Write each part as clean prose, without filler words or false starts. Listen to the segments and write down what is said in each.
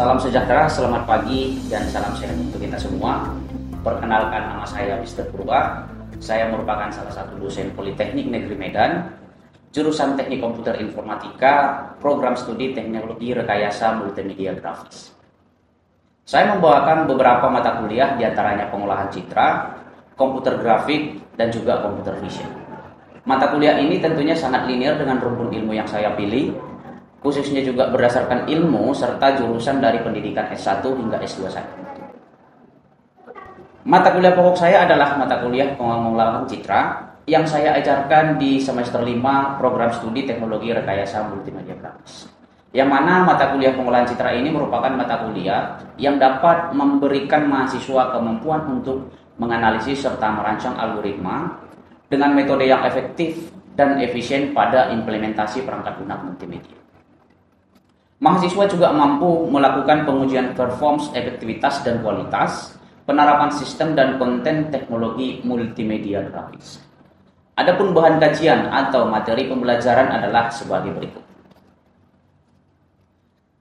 Salam sejahtera, selamat pagi, dan salam sehat untuk kita semua. Perkenalkan, nama saya Mr. Purba. Saya merupakan salah satu dosen Politeknik Negeri Medan, jurusan Teknik Komputer Informatika, program studi Teknologi Rekayasa Multimedia Grafis. Saya membawakan beberapa mata kuliah, diantaranya pengolahan citra, komputer grafik, dan juga komputer vision. Mata kuliah ini tentunya sangat linear dengan rumpun ilmu yang saya pilih, khususnya juga berdasarkan ilmu serta jurusan dari pendidikan S1 hingga S2 saya. Mata kuliah pokok saya adalah mata kuliah pengolahan citra yang saya ajarkan di semester 5 program studi Teknologi Rekayasa Multimedia Grafis. Yang mana mata kuliah pengolahan citra ini merupakan mata kuliah yang dapat memberikan mahasiswa kemampuan untuk menganalisis serta merancang algoritma dengan metode yang efektif dan efisien pada implementasi perangkat lunak multimedia. Mahasiswa juga mampu melakukan pengujian performance, efektivitas, dan kualitas penerapan sistem dan konten teknologi multimedia grafis. Adapun bahan kajian atau materi pembelajaran adalah sebagai berikut.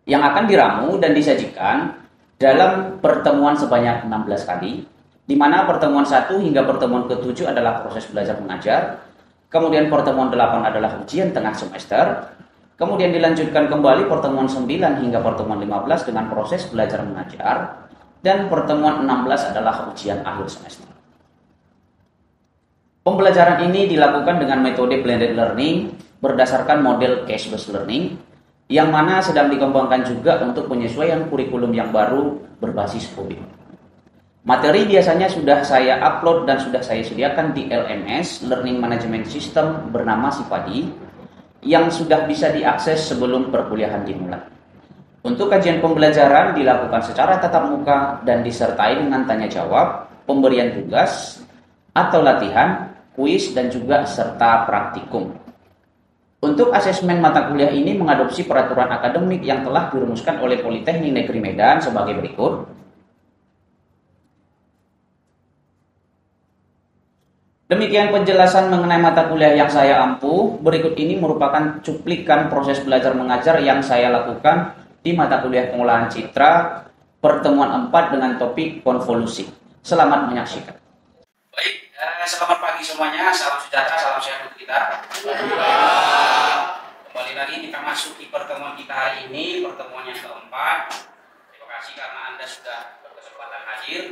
Yang akan diramu dan disajikan dalam pertemuan sebanyak 16 kali, di mana pertemuan 1 hingga pertemuan ke-7 adalah proses belajar mengajar, kemudian pertemuan 8 adalah ujian tengah semester, kemudian dilanjutkan kembali pertemuan 9 hingga pertemuan 15 dengan proses belajar mengajar, dan pertemuan 16 adalah ujian akhir semester. Pembelajaran ini dilakukan dengan metode blended learning berdasarkan model case-based learning, yang mana sedang dikembangkan juga untuk penyesuaian kurikulum yang baru berbasis OB. Materi biasanya sudah saya upload dan sudah saya sediakan di LMS, Learning Management System bernama Sifadi, yang sudah bisa diakses sebelum perkuliahan dimulai. Untuk kajian pembelajaran dilakukan secara tatap muka dan disertai dengan tanya jawab, pemberian tugas atau latihan, kuis, dan juga serta praktikum. Untuk asesmen mata kuliah ini mengadopsi peraturan akademik yang telah dirumuskan oleh Politeknik Negeri Medan sebagai berikut. Demikian penjelasan mengenai mata kuliah yang saya ampu. Berikut ini merupakan cuplikan proses belajar mengajar yang saya lakukan di mata kuliah pengolahan citra pertemuan 4 dengan topik konvolusi. Selamat menyaksikan. Baik, selamat pagi semuanya. Salam sejahtera, salam sehat untuk kita. Kembali lagi kita masuk di pertemuan kita hari ini, pertemuan yang keempat. Terima kasih karena Anda sudah berkesempatan hadir.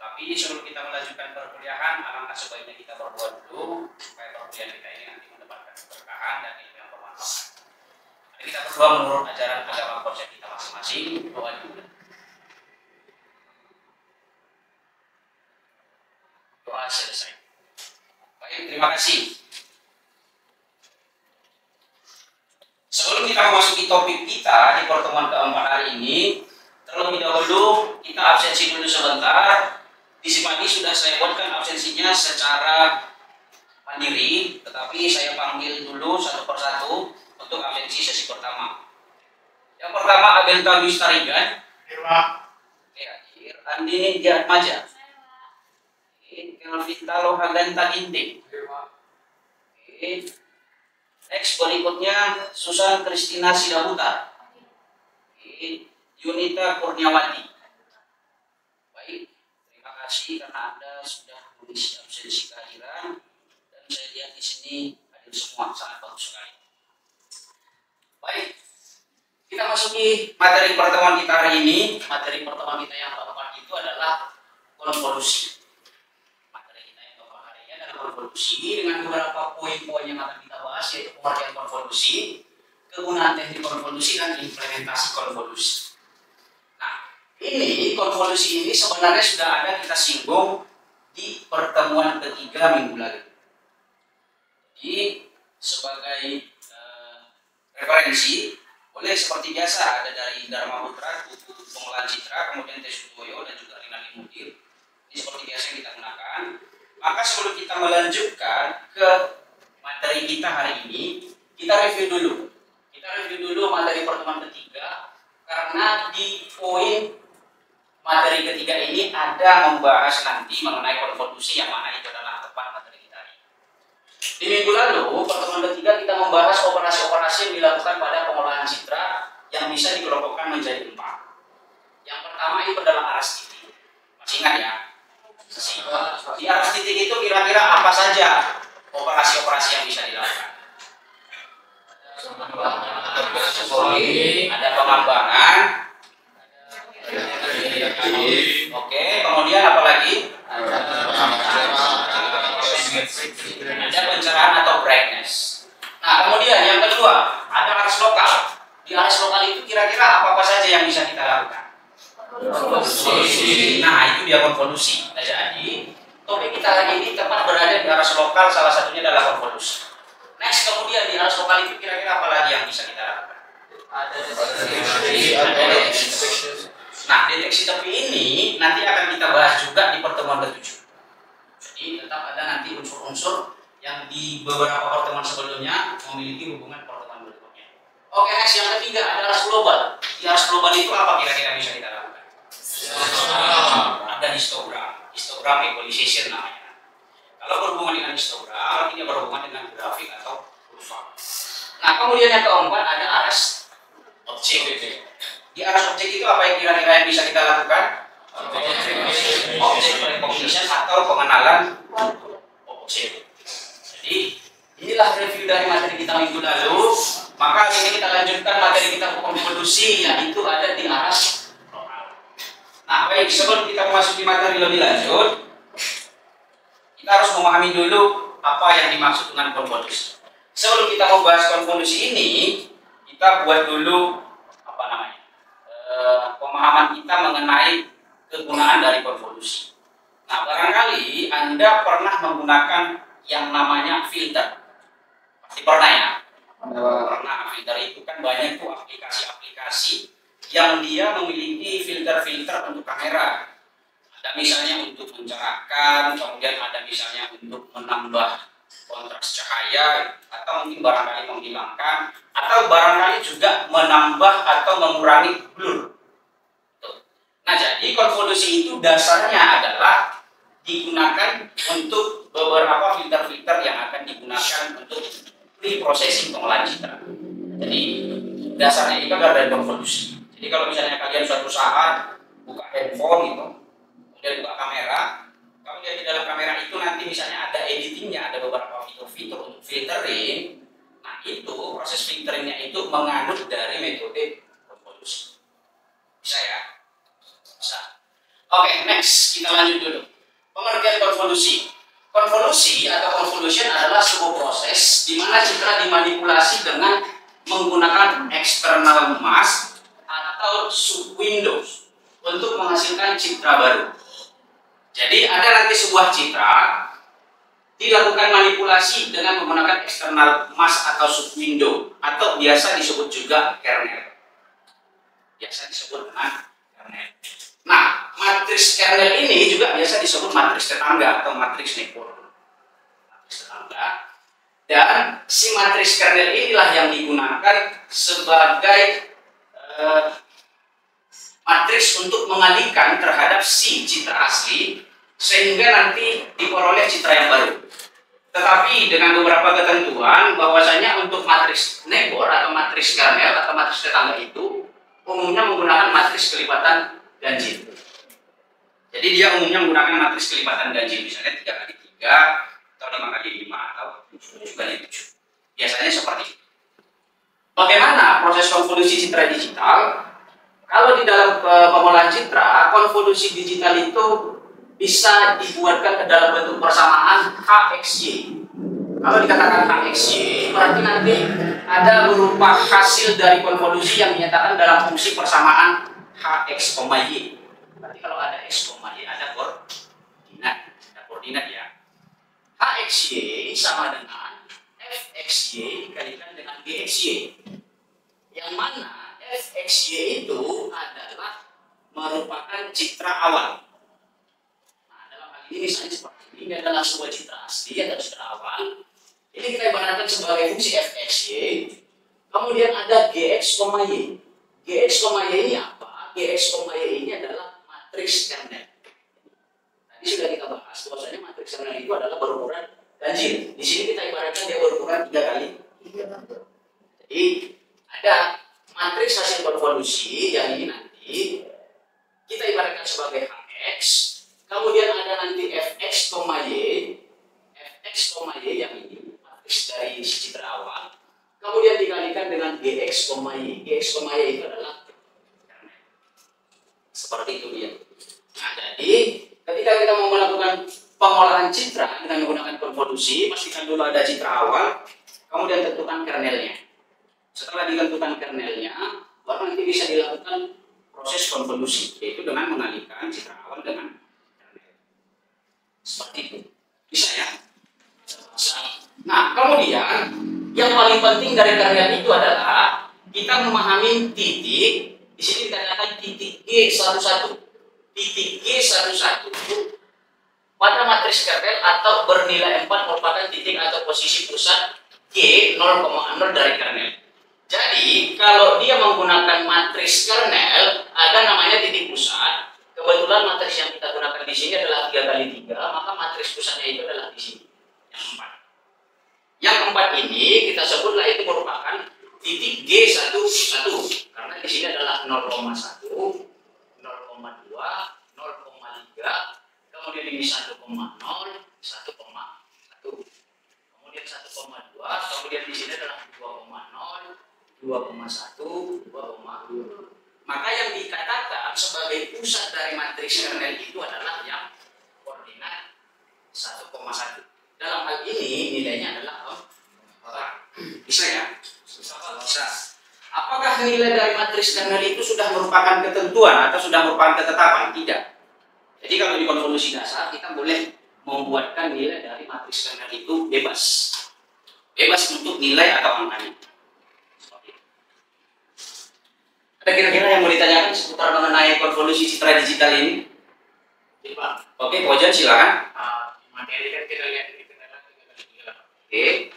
Tapi sebelum kita melanjutkan perkuliahan, alangkah sebaiknya kita berdoa dulu supaya perkuliahan kita ini nanti mendapatkan keberkahan dan ilmu yang bermanfaat. Mari kita berdoa menurut ajaran agama konsep kita masing-masing. Doa dulu. Doa selesai. Baik, terima kasih. Sebelum kita memasuki topik kita di pertemuan keempat hari ini, terlebih dahulu kita absensi dulu sebentar. Di Sifadi sudah saya buatkan absensinya secara mandiri, tetapi saya panggil dulu satu persatu untuk absensi sesi pertama. Yang pertama Abel Tabis Tarigan. Hadir. Andini Diatmaja. Kelvin Talo Hagan Taginte. Next berikutnya Susan Kristina Sidahuta. Yunita Kurniawati. Baik. Terima kasih karena Anda sudah mengisi absensi kehadiran dan saya lihat di sini hadir semua, sangat bagus sekali. Baik, kita masuki materi pertemuan kita hari ini. Materi pertemuan kita yang keempat itu adalah konvolusi. Materi kita yang keempat hari ini adalah konvolusi dengan beberapa poin-poin yang akan kita bahas, yaitu pengertian konvolusi, kegunaan teknik konvolusi, dan implementasi konvolusi. Ini konvolusi ini sebenarnya sudah ada kita singgung di pertemuan ketiga minggu lalu. Jadi sebagai referensi, boleh seperti biasa ada dari Dharma Putra, buku pengolahan citra, kemudian Tesudoyo dan juga Rina Limudir. Ini seperti biasa yang kita gunakan. Maka sebelum kita melanjutkan ke materi kita hari ini, kita review dulu. Kita review dulu materi pertemuan ketiga karena di poin materi ketiga ini ada membahas nanti mengenai konvolusi yang mana itu adalah tepat materi kita ini. Di minggu lalu, pertemuan ketiga kita membahas operasi-operasi yang dilakukan pada pengolahan citra yang bisa dikelompokkan menjadi 4. operasi-operasi yang bisa dilakukan. Ada pengembangan. Oke, kemudian apa lagi? Ada pencerahan atau brightness. Nah, kemudian yang kedua, ada aras lokal. Di aras lokal itu kira-kira apa saja yang bisa kita lakukan? Nah, itu dia konvolusi. Nah, jadi topik kita lagi ini tepat berada di aras lokal, salah satunya adalah konvolusi. Next, kemudian di aras lokal itu kira-kira apa lagi yang bisa kita lakukan? Ada deteksi. Nah, deteksi tepi ini nanti akan kita bahas juga di pertemuan ke-7. Jadi tetap ada nanti unsur-unsur yang di beberapa pertemuan sebelumnya memiliki hubungan pertemuan berikutnya. Oke, next yang ketiga ada aras global. Di aras global itu apa kira-kira bisa kita lakukan? Ada histogram, histogram equalization namanya. Kalau berhubungan dengan histogram, artinya berhubungan dengan grafik atau kurva. Nah, kemudian yang keempat ada aras objek. Di aras objek itu apa yang kira-kira yang bisa kita lakukan? Objek recognition atau pengenalan objek. Jadi inilah review dari materi kita minggu lalu. Maka hari ini kita lanjutkan materi kita konvolusi, yaitu ada di aras lokal. Nah, baik, sebelum kita memasuki materi lebih lanjut, kita harus memahami dulu apa yang dimaksud dengan konvolusi. Sebelum kita membahas konvolusi ini, kita buat dulu apa namanya pemahaman kita mengenai kegunaan dari konvolusi. Nah, barangkali Anda pernah menggunakan yang namanya filter. Pasti pernah ya? Pernah. Filter itu kan banyak tuh aplikasi-aplikasi yang dia memiliki filter-filter untuk kamera. Ada misalnya untuk mencerahkan, kemudian ada misalnya untuk menambah kontras cahaya, atau mungkin barangkali menghilangkan, atau barangkali juga menambah atau mengurangi blur. Nah, jadi konvolusi itu dasarnya adalah digunakan untuk beberapa filter-filter yang akan digunakan untuk pre-processing pengolahan citra. Jadi dasarnya itu adalah dari konvolusi. Jadi kalau misalnya kalian suatu saat buka handphone gitu, kemudian buka kamera, kemudian di dalam kamera itu nanti misalnya ada editingnya, ada beberapa fitur-fitur untuk filtering. Nah, itu proses filteringnya itu menganut dari metode konvolusi. Bisa ya? Bisa. Oke, next kita lanjut dulu. Pengertian konvolusi. Konvolusi atau convolution adalah sebuah proses di mana citra dimanipulasi dengan menggunakan external mask atau subwindows untuk menghasilkan citra baru. Jadi ada nanti sebuah citra dilakukan manipulasi dengan menggunakan external mask atau subwindow atau biasa disebut juga kernel. Biasa disebut dengan kernel. Nah, matriks kernel ini juga biasa disebut matriks tetangga atau matriks network. Matriks tetangga. Dan si matriks kernel inilah yang digunakan sebagai matriks untuk mengalihkan terhadap si citra asli sehingga nanti diperoleh citra yang baru. Tetapi dengan beberapa ketentuan bahwasanya untuk matriks network atau matriks kernel atau matriks tetangga itu umumnya menggunakan matriks kelipatan ganjil. Jadi dia umumnya menggunakan matriks kelipatan ganjil, misalnya 3x3 atau 5x5 atau 7x7. Biasanya seperti itu. Bagaimana proses konvolusi citra digital? Kalau di dalam pengolahan citra, konvolusi digital itu bisa dibuatkan ke dalam bentuk persamaan HXY. Kalau dikatakan HXY, berarti nanti ada berupa hasil dari konvolusi yang dinyatakan dalam fungsi persamaan HX, Y. Berarti kalau ada X, Y ada koordinat ya. HXY sama dengan FXY dikalikan dengan GXY. Yang mana FXY itu adalah merupakan citra awal. Nah, dalam hal ini misalnya seperti ini adalah sebuah citra asli atau citra awal. Ini kita ibaratkan sebagai fungsi FXY. Kemudian ada GX, Y. GX, Y ini apa? GX, Y ini adalah matriks kernel. Tadi sudah kita bahas bahwasanya matriks kernel itu adalah berukuran ganjil. Di sini kita ibaratkan dia berukuran 3x3. Jadi ada matriks hasil konvolusi yang ini nanti kita ibaratkan sebagai HX. Kemudian ada nanti Fx, Y. Fx, Y yang ini X, Y itu adalah kernel. Seperti itu dia. Nah, jadi ketika kita mau melakukan pengolahan citra dengan menggunakan konvolusi, pastikan dulu ada citra awal, kemudian tentukan kernelnya. Setelah ditentukan kernelnya, baru nanti bisa dilakukan proses konvolusi, yaitu dengan mengalihkan citra awal dengan kernel. Seperti itu. Bisa ya? Nah, kemudian yang paling penting dari kernel itu adalah kita memahami titik. Di sini dikatakan titik G11. Titik G11 pada matriks kernel atau bernilai 4 merupakan titik atau posisi pusat G 0,0 dari kernel. Jadi, kalau dia menggunakan matriks kernel, ada namanya titik pusat. Kebetulan matriks yang kita gunakan di sini adalah 3 × 3, maka matriks pusatnya itu adalah di sini, yang 4. Yang keempat ini kita sebutlah itu merupakan titik G11, karena di sini adalah 0,1, 0,2, 0,3, kemudian ini 1,0, 1,1, kemudian 1,2, kemudian di sini adalah 2,0, 2,1, 2,2. Maka yang dikatakan sebagai pusat dari matriks kernel itu adalah yang koordinat 1,1. Dalam hal ini nilainya adalah 4. Bisa ya? Bisa. Apakah nilai dari matriks kernel itu sudah merupakan ketentuan atau sudah merupakan ketetapan? Tidak. Jadi kalau di konvolusi dasar kita boleh membuatkan nilai dari matriks kernel itu bebas. Bebas untuk nilai atau angkanya. Ada kira-kira yang mau ditanyakan seputar mengenai konvolusi citra digital ini? Pak. Oke, Pak Ojan silakan. Materi kan kita lihat di kendaraan 3 × 3. Oke.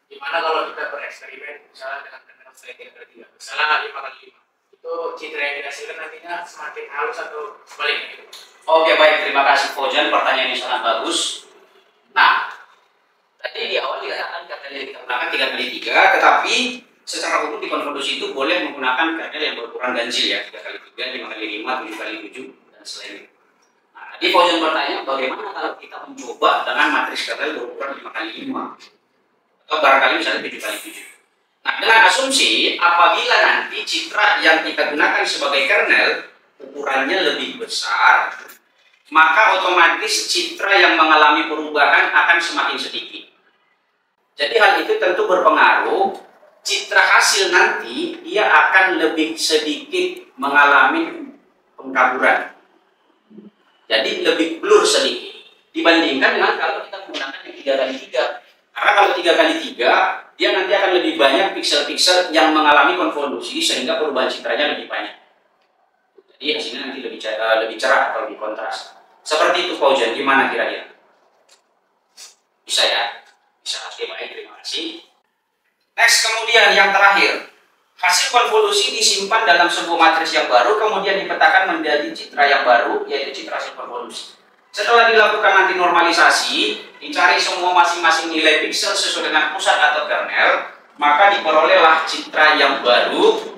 Gimana kalau kita bereksperimen misalnya dengan kendaraan 3 × 3, misalnya 5 × 5, itu citra yang dihasilkan nantinya semakin halus atau sebaliknya gitu? Oke, baik, terima kasih Pak Ojan, pertanyaannya sangat bagus. Nah, tadi di awal dikatakan kernel yang kita gunakan 3 × 3, tetapi secara umum di konvolusi itu boleh menggunakan kernel yang berukuran ganjil ya, 3 × 3, 5 × 5, 7 × 7 dan selainnya. Nah, tadi Pak Ojan bertanya bagaimana kalau kita mencoba dengan matriks kernel berukuran 5 × 5 atau barangkali misalnya 7 × 7. Nah, dengan asumsi apabila nanti citra yang kita gunakan sebagai kernel ukurannya lebih besar, maka otomatis citra yang mengalami perubahan akan semakin sedikit. Jadi hal itu tentu berpengaruh. Citra hasil nanti dia akan lebih sedikit mengalami pengkaburan. Jadi lebih blur sedikit dibandingkan dengan kalau kita menggunakan yang 3 × 3. Karena kalau 3 × 3 dia nanti akan lebih banyak piksel-piksel yang mengalami konvolusi sehingga perubahan citranya lebih banyak. Jadi hasilnya nanti lebih cerah atau lebih kontras. Seperti itu Pak Ojan, gimana kira-kira? Bisa ya? Bisa. Oke, baik, terima kasih. Next, kemudian yang terakhir, hasil konvolusi disimpan dalam sebuah matriks yang baru, kemudian dipetakan menjadi citra yang baru, yaitu citra hasil konvolusi. Setelah dilakukan nanti normalisasi, dicari semua masing-masing nilai piksel sesuai dengan pusat atau kernel, maka diperolehlah citra yang baru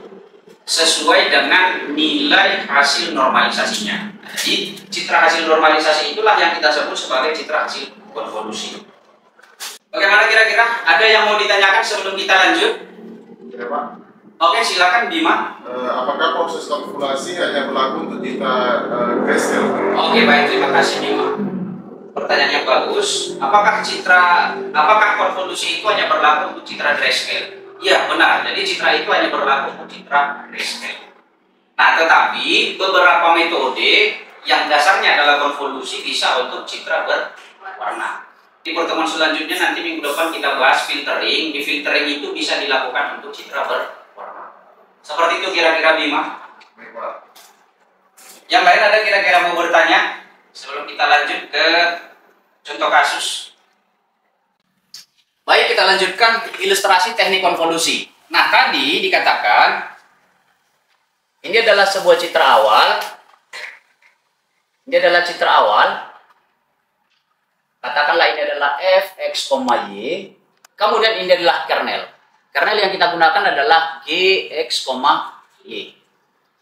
sesuai dengan nilai hasil normalisasinya. Jadi, citra hasil normalisasi itulah yang kita sebut sebagai citra hasil konvolusi. Bagaimana kira-kira? Ada yang mau ditanyakan sebelum kita lanjut? Ya, Pak. Oke, silakan Bima. Apakah proses kalkulasi hanya berlaku untuk citra grayscale? Oke, baik, terima kasih Bima. Pertanyaannya bagus. Apakah konvolusi itu hanya berlaku untuk citra grayscale? Iya, benar. Jadi citra itu hanya berlaku untuk citra grayscale. Nah, tetapi beberapa metode yang dasarnya adalah konvolusi bisa untuk citra berwarna. Di pertemuan selanjutnya nanti minggu depan kita bahas filtering. Di filtering itu bisa dilakukan untuk citra berwarna. Seperti itu kira-kira Bima. Baik, Pak. Yang lain ada kira-kira mau bertanya sebelum kita lanjut ke contoh kasus? Baik, kita lanjutkan ilustrasi teknik konvolusi. Nah, tadi dikatakan ini adalah sebuah citra awal. Ini adalah citra awal. Katakanlah ini adalah f, x, y. Kemudian ini adalah kernel. Kernel yang kita gunakan adalah g, x, y.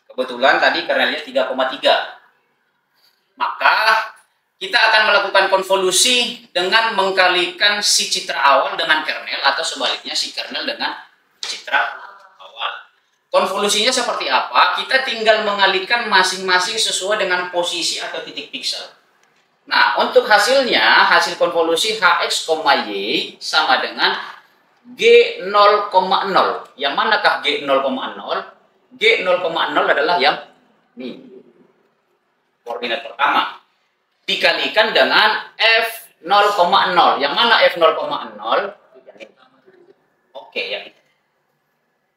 Kebetulan tadi kernelnya 3,3. Maka kita akan melakukan konvolusi dengan mengkalikan si citra awal dengan kernel atau sebaliknya si kernel dengan citra awal. Konvolusinya seperti apa? Kita tinggal mengalihkan masing-masing sesuai dengan posisi atau titik piksel. Nah, untuk hasilnya, hasil konvolusi Hx, Y sama dengan G 0,0. Yang manakah G 0,0? G 0,0 adalah yang ini. Koordinat pertama. Dikalikan dengan F 0,0. Yang mana F 0,0? Yang ini. Oke, yang ini.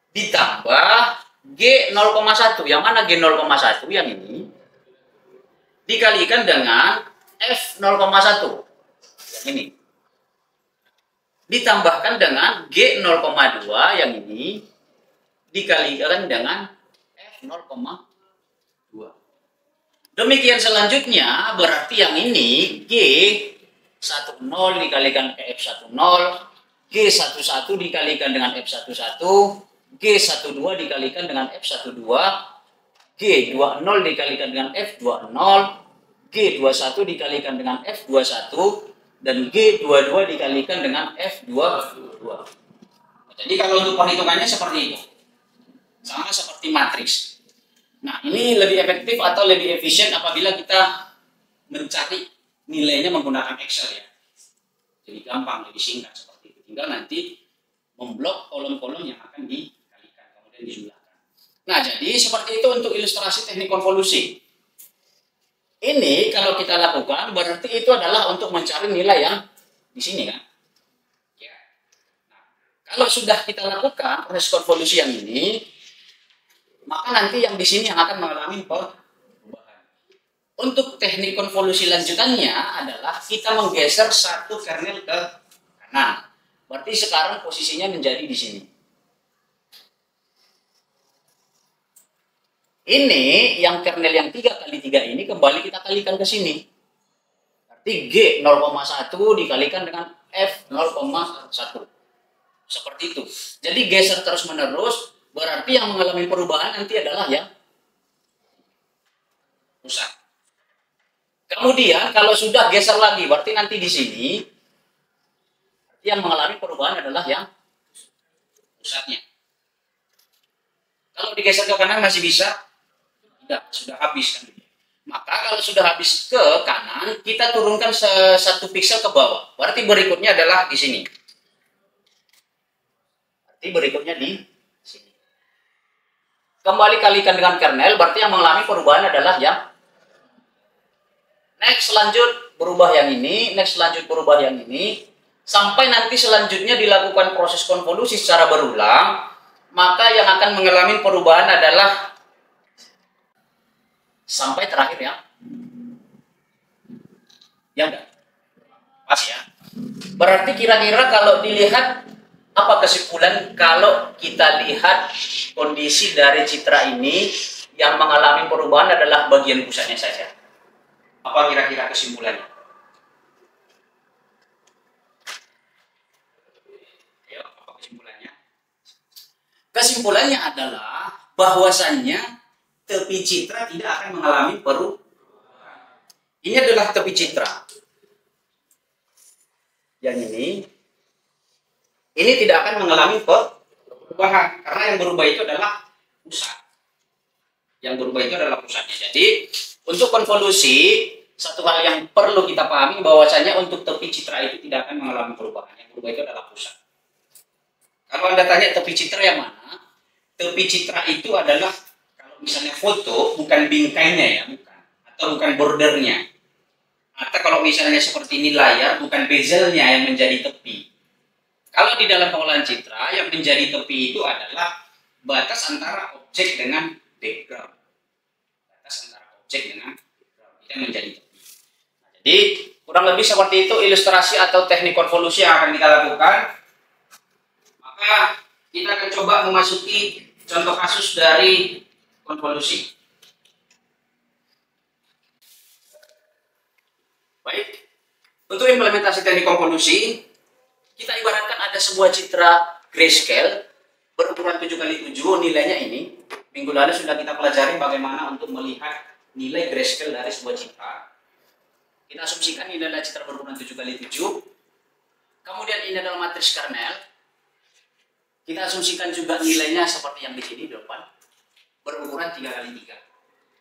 Ditambah G 0,1. Yang mana G 0,1? Yang ini. Dikalikan dengan F 0,1. Yang ini. Ditambahkan dengan G 0,2. Yang ini. Dikalikan dengan F 0,2. Demikian selanjutnya, berarti yang ini G 10 dikalikan ke F10, G11 dikalikan dengan F11, G12 dikalikan dengan F12, G20 dikalikan dengan F20, G21 dikalikan dengan F21, dan G22 dikalikan dengan F22. Jadi kalau untuk perhitungannya seperti itu. Sama seperti matriks. Nah, ini lebih efektif atau lebih efisien apabila kita mencari nilainya menggunakan Excel ya. Jadi gampang, lebih singkat seperti itu. Tinggal nanti memblok kolom-kolom yang akan dikalikan, kemudian dijumlahkan. Nah, jadi seperti itu untuk ilustrasi teknik konvolusi. Ini kalau kita lakukan berarti itu adalah untuk mencari nilai yang di sini kan. Ya. Nah, kalau sudah kita lakukan proses konvolusi yang ini, maka nanti yang di sini yang akan mengalami perubahan. Untuk teknik konvolusi lanjutannya adalah kita menggeser satu kernel ke kanan. Berarti sekarang posisinya menjadi di sini. Ini yang kernel yang 3x3 ini kembali kita kalikan ke sini. Berarti G 0,1 dikalikan dengan F 0,1. Seperti itu. Jadi geser terus menerus. Berarti yang mengalami perubahan nanti adalah yang pusat. Kemudian kalau sudah geser lagi, berarti nanti di sini yang mengalami perubahan adalah yang pusatnya. Kalau digeser ke kanan masih bisa? Tidak, sudah habis kan. Maka kalau sudah habis ke kanan, kita turunkan satu piksel ke bawah. Berarti berikutnya adalah di sini. Berarti berikutnya di sini. Kembali kalikan dengan kernel, berarti yang mengalami perubahan adalah yang next lanjut berubah yang ini, next lanjut berubah yang ini, sampai nanti selanjutnya dilakukan proses konvolusi secara berulang, maka yang akan mengalami perubahan adalah sampai terakhir ya. Ya enggak? Pas ya. Berarti kira-kira kalau dilihat apa kesimpulan kalau kita lihat kondisi dari citra ini yang mengalami perubahan adalah bagian pusatnya saja. Apa kira-kira kesimpulannya? Ayo, apa kesimpulannya? Kesimpulannya adalah bahwasannya tepi citra tidak akan mengalami perubahan. Ini adalah tepi citra. Yang ini tidak akan mengalami perubahan karena yang berubah itu adalah pusat. Yang berubah itu adalah pusatnya. Jadi untuk konvolusi satu hal yang perlu kita pahami bahwasanya untuk tepi citra itu tidak akan mengalami perubahan. Yang berubah itu adalah pusat. Kalau Anda tanya tepi citra yang mana? Tepi citra itu adalah kalau misalnya foto bukan bingkainya ya, bukan, atau bukan bordernya. Atau kalau misalnya seperti ini layar bukan bezelnya yang menjadi tepi. Kalau di dalam pengolahan citra, yang menjadi tepi itu adalah batas antara objek dengan background. Batas antara objek dengan background. Itu yang menjadi tepi. Nah, jadi, kurang lebih seperti itu ilustrasi atau teknik konvolusi yang akan kita lakukan. Maka, kita akan coba memasuki contoh kasus dari konvolusi. Baik, untuk implementasi teknik konvolusi, kita ibaratkan ada sebuah citra grayscale berukuran 7x7, nilainya ini. Minggu lalu sudah kita pelajari bagaimana untuk melihat nilai grayscale dari sebuah citra. Kita asumsikan ini adalah citra berukuran 7x7. Kemudian ini adalah matriks kernel. Kita asumsikan juga nilainya seperti yang di sini depan, berukuran 3x3.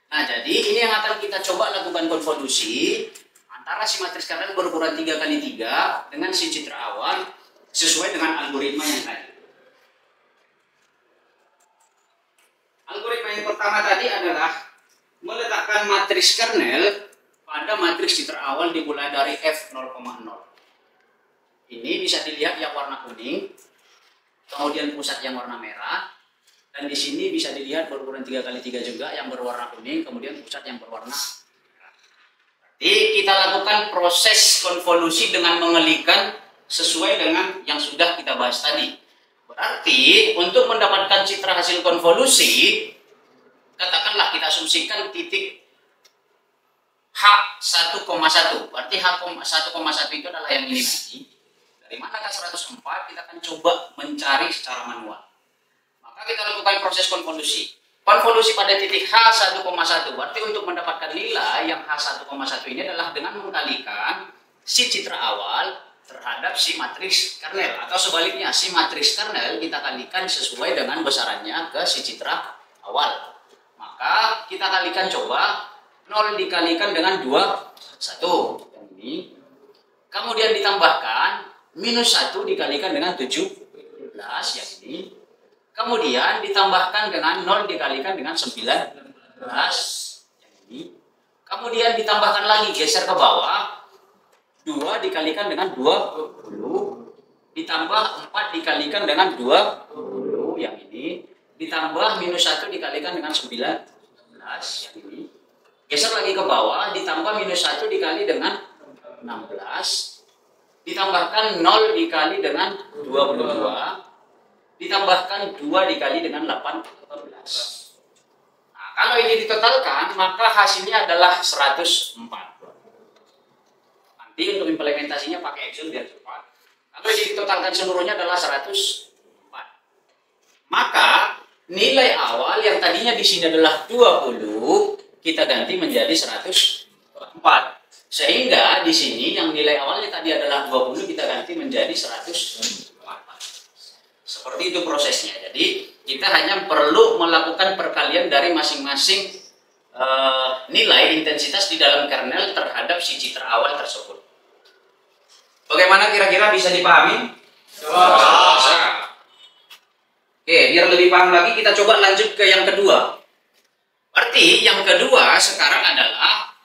Nah, jadi ini yang akan kita coba lakukan konvolusi antara si matriks kernel berukuran 3x3 dengan si citra awal sesuai dengan algoritma yang tadi. Algoritma yang pertama tadi adalah meletakkan matriks kernel pada matriks citra awal dimulai dari F0,0. Ini bisa dilihat yang warna kuning, kemudian pusat yang warna merah, dan di sini bisa dilihat berukuran 3x3 juga yang berwarna kuning, kemudian pusat yang berwarna merah. Jadi kita lakukan proses konvolusi dengan mengelikan sesuai dengan yang sudah kita bahas tadi. Berarti untuk mendapatkan citra hasil konvolusi, katakanlah kita asumsikan titik H1,1. Berarti H1,1 itu adalah yang ini nanti. Dari manakah 104? Kita akan coba mencari secara manual. Maka kita lakukan proses konvolusi. Konvolusi pada titik H1,1. Berarti untuk mendapatkan nilai yang H1,1 ini adalah dengan mengkalikan si citra awal terhadap si matriks kernel. Atau sebaliknya, si matriks kernel kita kalikan sesuai dengan besarannya ke si citra awal. Maka kita kalikan coba 0 dikalikan dengan 2, 1. Yang ini. Kemudian ditambahkan minus 1 dikalikan dengan 17, yang ini. Kemudian ditambahkan dengan 0 dikalikan dengan 19, yang ini. Kemudian ditambahkan lagi, geser ke bawah, 2 dikalikan dengan 20, ditambah 4 dikalikan dengan 20, yang ini. Ditambah minus 1 dikalikan dengan 19, yang ini. Geser lagi ke bawah, ditambah minus 1 dikali dengan 16, ditambahkan 0 dikali dengan 22, ditambahkan 2 dikali dengan 18. Nah, kalau ini ditotalkan, maka hasilnya adalah 104. Nanti untuk implementasinya pakai Excel biar cepat. Kalau ini ditotalkan seluruhnya adalah 104. Maka nilai awal yang tadinya di sini adalah 20, kita ganti menjadi 104. Sehingga di sini yang nilai awalnya tadi adalah 20, kita ganti menjadi 104. Seperti itu prosesnya. Jadi kita hanya perlu melakukan perkalian dari masing-masing nilai intensitas di dalam kernel terhadap si citra awal tersebut. Bagaimana kira-kira bisa dipahami? Oke, biar lebih paham lagi kita coba lanjut ke yang kedua. Berarti yang kedua sekarang adalah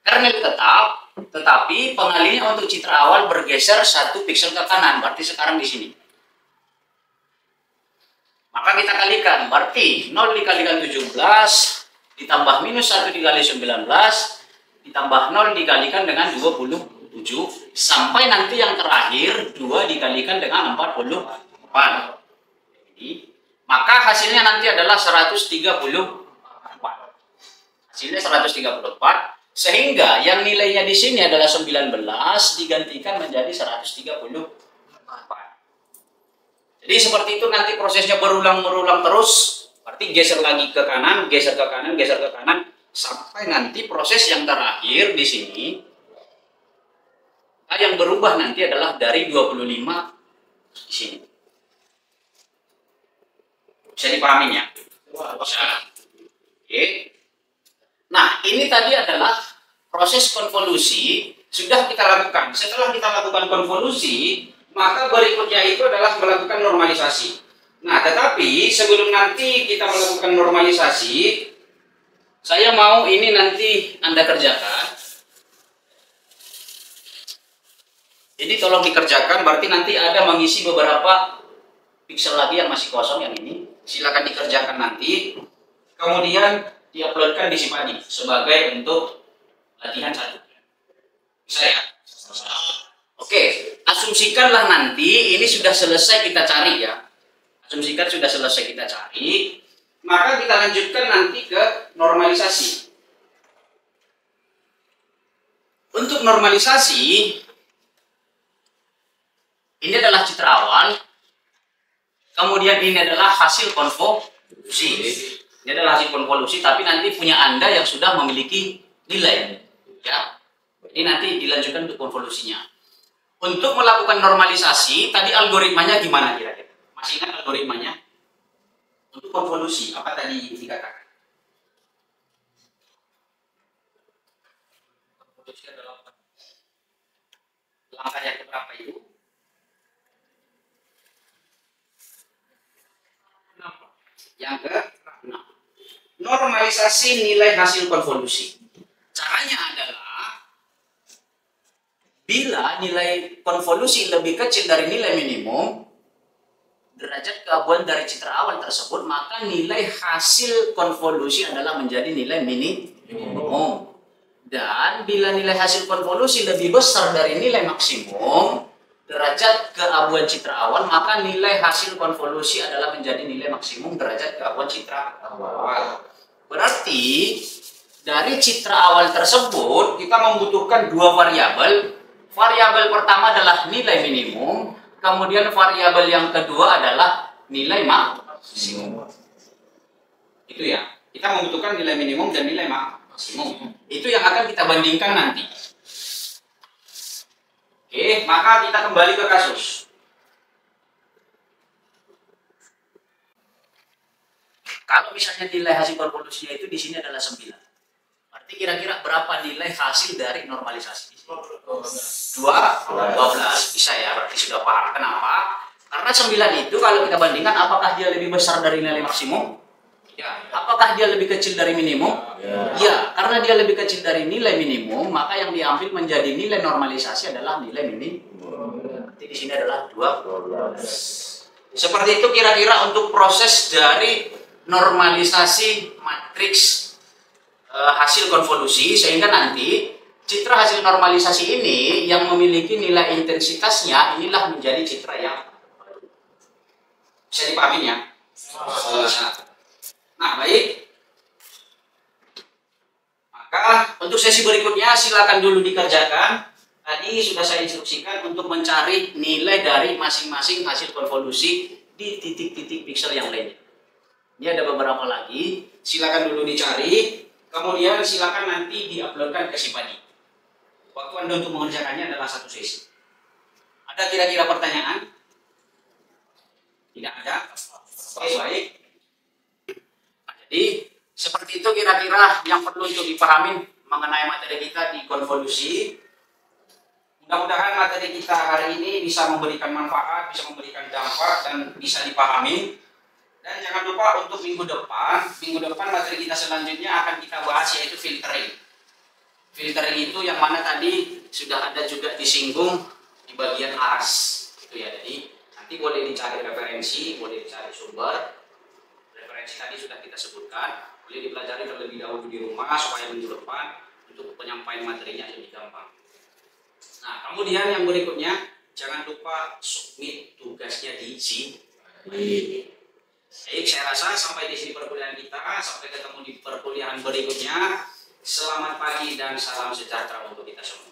kernel tetap, tetapi pengalinya untuk citra awal bergeser 1 piksel ke kanan. Berarti sekarang di sini. Maka kita kalikan. Berarti 0 dikalikan 17 ditambah minus 1 dikali 19 ditambah 0 dikalikan dengan 27 sampai nanti yang terakhir 2 dikalikan dengan 44. Ini. Maka hasilnya nanti adalah 134. Hasilnya 134. Sehingga yang nilainya di sini adalah 19 digantikan menjadi 134. Jadi seperti itu nanti prosesnya berulang terus. Berarti geser lagi ke kanan, geser ke kanan, geser ke kanan sampai nanti proses yang terakhir di sini. Nah, yang berubah nanti adalah dari 25 di sini. Bisa dipahami ya? Bisa. Oke. Nah, ini tadi adalah proses konvolusi sudah kita lakukan. Setelah kita lakukan konvolusi, maka berikutnya itu adalah melakukan normalisasi. Nah, tetapi sebelum nanti kita melakukan normalisasi, saya mau ini nanti Anda kerjakan. Jadi tolong dikerjakan, berarti nanti ada mengisi beberapa piksel lagi yang masih kosong yang ini. Silakan dikerjakan nanti. Kemudian diuploadkan di Simpani sebagai untuk latihan 1. Bisa ya? Oke, asumsikanlah nanti ini sudah selesai kita cari ya. Asumsikan sudah selesai kita cari, maka kita lanjutkan nanti ke normalisasi. Untuk normalisasi, ini adalah citra awal. Kemudian ini adalah hasil konvolusi. Ini adalah hasil konvolusi, tapi nanti punya Anda yang sudah memiliki nilai. Ya, ini nanti dilanjutkan untuk konvolusinya. untuk melakukan normalisasi, tadi algoritmanya gimana kira-kira? Masih ingat algoritmanya? Untuk konvolusi, apa tadi dikatakan? Konvolusi adalah apa? Langkah yang keberapa itu? Yang ke-6. Normalisasi nilai hasil konvolusi. Caranya adalah bila nilai konvolusi lebih kecil dari nilai minimum, derajat keabuan dari citra awal tersebut, maka nilai hasil konvolusi adalah menjadi nilai minimum. Dan bila nilai hasil konvolusi lebih besar dari nilai maksimum, derajat keabuan citra awal, maka nilai hasil konvolusi adalah menjadi nilai maksimum derajat keabuan citra awal. Berarti dari citra awal tersebut kita membutuhkan dua variabel. Variabel pertama adalah nilai minimum, kemudian variabel yang kedua adalah nilai maksimum. Itu ya. Kita membutuhkan nilai minimum dan nilai maksimum. Itu yang akan kita bandingkan nanti. Oke, maka kita kembali ke kasus. Kalau misalnya nilai hasil konvolusinya itu di sini adalah 9. Berarti kira-kira berapa nilai hasil dari normalisasi? 12 bisa ya, berarti sudah paham. Kenapa? Karena 9 itu kalau kita bandingkan, apakah dia lebih besar dari nilai maksimum? Ya. Apakah dia lebih kecil dari minimum? Ya, karena dia lebih kecil dari nilai minimum, maka yang diambil menjadi nilai normalisasi adalah nilai minimum. Berarti di sini adalah 12. Seperti itu kira-kira untuk proses dari normalisasi matriks hasil konvolusi, sehingga nanti citra hasil normalisasi ini yang memiliki nilai intensitasnya inilah menjadi citra yang bisa dipahami ya. Nah, baik. Maka untuk sesi berikutnya silakan dulu dikerjakan. Tadi sudah saya instruksikan untuk mencari nilai dari masing-masing hasil konvolusi di titik-titik piksel yang lainnya. Ini ada beberapa lagi. Silakan dulu dicari. Kemudian silakan nanti diuploadkan ke Sipadi. Waktu Anda untuk mengerjakannya adalah 1 sesi. Ada kira-kira pertanyaan? Tidak ada? Oke, baik. Jadi, seperti itu kira-kira yang perlu untuk dipahami mengenai materi kita di konvolusi. Mudah-mudahan materi kita hari ini bisa memberikan manfaat, bisa memberikan dampak, dan bisa dipahami. Dan jangan lupa untuk minggu depan materi kita selanjutnya akan kita bahas yaitu filtering. Filtering itu yang mana tadi sudah ada juga disinggung di bagian aras. Itu ya, jadi nanti boleh dicari referensi, boleh dicari sumber. Referensi tadi sudah kita sebutkan, boleh dipelajari terlebih dahulu di rumah supaya minggu depan untuk penyampaian materinya lebih gampang. Nah, kemudian yang berikutnya jangan lupa submit tugasnya di sini. Baik, saya rasa sampai di sini perkuliahan kita. Sampai ketemu di perkuliahan berikutnya. Selamat pagi dan salam sejahtera untuk kita semua.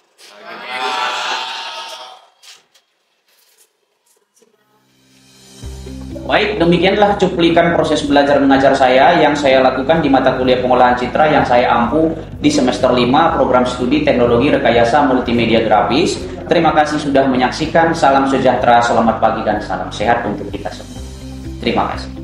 Baik, demikianlah cuplikan proses belajar mengajar saya yang saya lakukan di mata kuliah pengolahan citra yang saya ampu di semester 5 program studi teknologi rekayasa multimedia grafis. Terima kasih sudah menyaksikan. Salam sejahtera, selamat pagi dan salam sehat untuk kita semua. Terima kasih.